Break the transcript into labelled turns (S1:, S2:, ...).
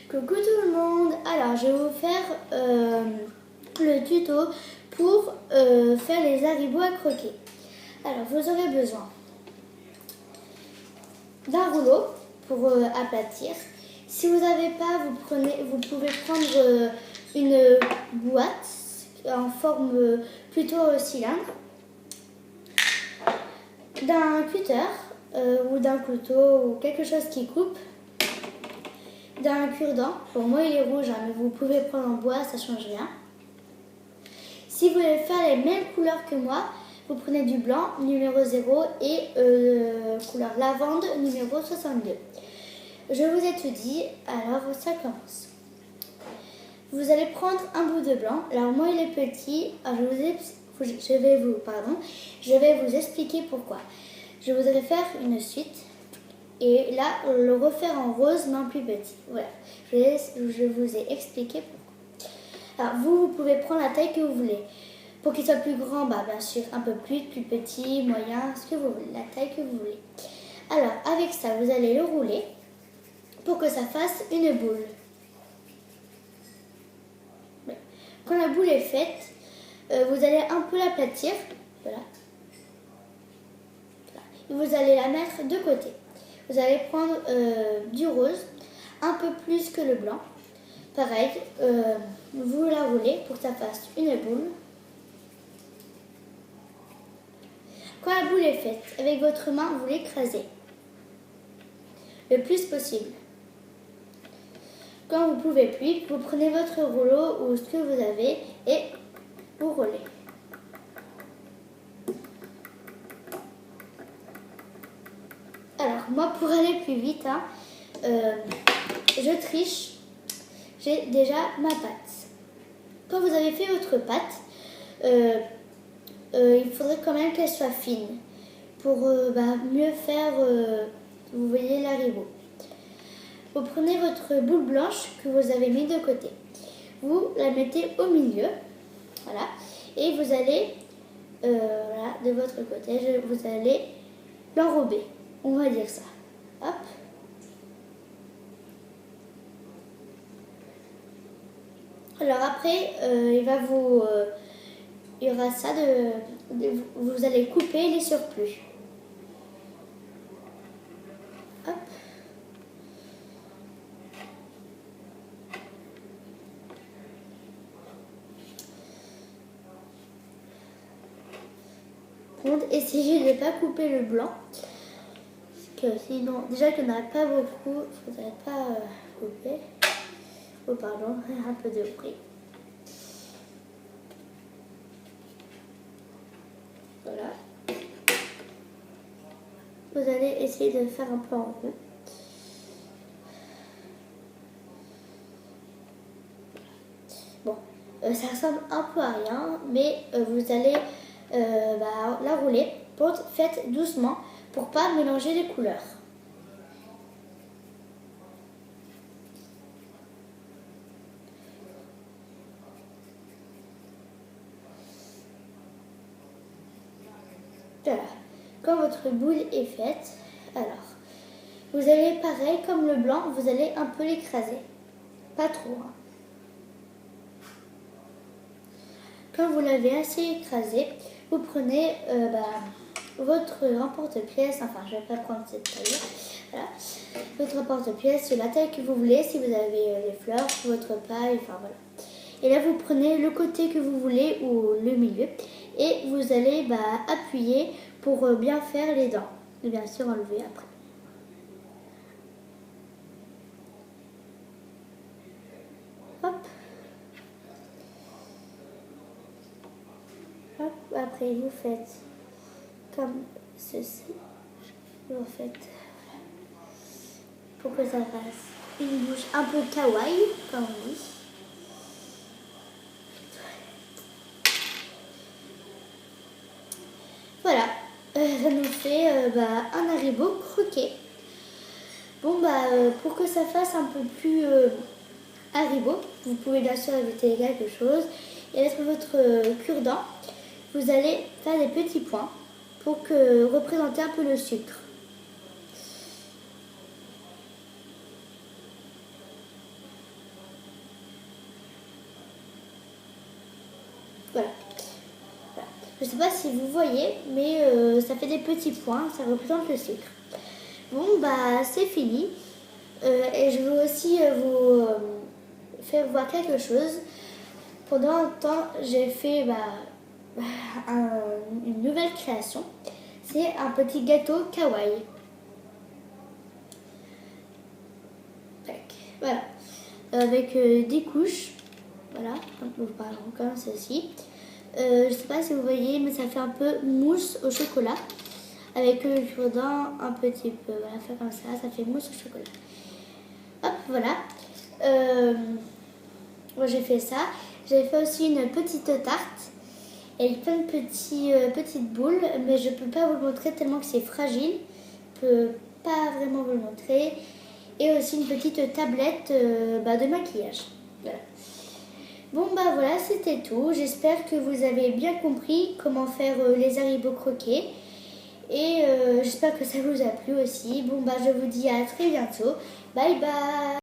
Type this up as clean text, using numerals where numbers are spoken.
S1: Coucou tout le monde. Alors je vais vous faire le tuto pour faire les haribots à croquer. Alors vous aurez besoin d'un rouleau pour aplatir. Si vous n'avez pas, vous pouvez prendre une boîte en forme plutôt cylindre, d'un cutter ou d'un couteau ou quelque chose qui coupe, d'un cure-dent. Pour moi il est rouge, hein, mais vous pouvez prendre en bois, ça change rien. Si vous voulez faire les mêmes couleurs que moi, vous prenez du blanc numéro 0 et couleur lavande numéro 62. Je vous ai tout dit, alors ça commence. Vous allez prendre un bout de blanc. Alors moi il est petit, alors je vais vous expliquer pourquoi. Je voudrais faire une suite et là le refaire en rose mais en plus petit. Voilà, je vous ai expliqué pourquoi. Alors vous pouvez prendre la taille que vous voulez. Pour qu'il soit plus grand, bien sûr, un peu plus petit, moyen, ce que vous voulez, la taille que vous voulez. Alors avec ça, vous allez le rouler pour que ça fasse une boule. Quand la boule est faite, vous allez un peu l'aplatir. Voilà. Et vous allez la mettre de côté. Vous allez prendre du rose, un peu plus que le blanc. Pareil, vous la roulez pour que ça fasse une boule. Quand la boule est faite, avec votre main, vous l'écrasez le plus possible. Quand vous ne pouvez plus, vous prenez votre rouleau ou ce que vous avez et vous roulez. Alors, moi, pour aller plus vite, je triche. J'ai déjà ma pâte. Quand vous avez fait votre pâte, il faudrait quand même qu'elle soit fine pour mieux faire, vous voyez, l'haribot. Vous prenez votre boule blanche que vous avez mis de côté. Vous la mettez au milieu, voilà, et vous allez, voilà, de votre côté, vous allez l'enrober, on va dire ça. Hop. Alors après, il y aura ça vous allez couper les surplus. Hop. Essayez de ne pas couper le blanc, parce que sinon, déjà qu'il n'y en a pas beaucoup, il ne faudrait pas couper. Oh pardon, un peu de bruit. Voilà. Vous allez essayer de faire un peu en rond. Bon, ça ressemble un peu à rien, mais vous allez la rouler. Faites doucement pour pas mélanger les couleurs. Voilà. Quand votre boule est faite, alors, vous allez, pareil comme le blanc, vous allez un peu l'écraser. Pas trop. Hein. Quand vous l'avez assez écrasé, vous prenez votre emporte-pièce, enfin je ne vais pas prendre cette taille, voilà. Votre emporte-pièce, la taille que vous voulez, si vous avez des fleurs, votre paille, enfin voilà. Et là vous prenez le côté que vous voulez ou le milieu et vous allez appuyer pour bien faire les dents. Et bien sûr enlever après. Hop. Hop. Après vous faites comme ceci. Vous faites pour que ça fasse une bouche un peu kawaii, comme on dit. Voilà, ça nous fait un haribot croqué. Bon, pour que ça fasse un peu plus haribot, vous pouvez bien sûr ajouter quelque chose. Et avec votre cure-dent, vous allez faire des petits points pour représenter un peu le sucre. Voilà. Voilà. Je ne sais pas si vous voyez, mais ça fait des petits points, ça représente le sucre. Bon, bah c'est fini. Et je veux aussi vous faire voir quelque chose. Pendant un temps, j'ai fait une nouvelle création. C'est un petit gâteau kawaii. Voilà. Avec des couches. Voilà. Par exemple, comme ceci. Je ne sais pas si vous voyez, mais ça fait un peu mousse au chocolat. Avec le cure-dent un petit peu. Voilà, faire comme ça fait mousse au chocolat. Hop, voilà. Moi j'ai fait ça. J'ai fait aussi une petite tarte avec plein de petites boules, mais je ne peux pas vous le montrer tellement que c'est fragile. Je ne peux pas vraiment vous le montrer. Et aussi une petite tablette de maquillage. Voilà. Bon bah voilà, c'était tout. J'espère que vous avez bien compris comment faire les haribots croqués. Et j'espère que ça vous a plu aussi. Bon bah je vous dis à très bientôt. Bye bye.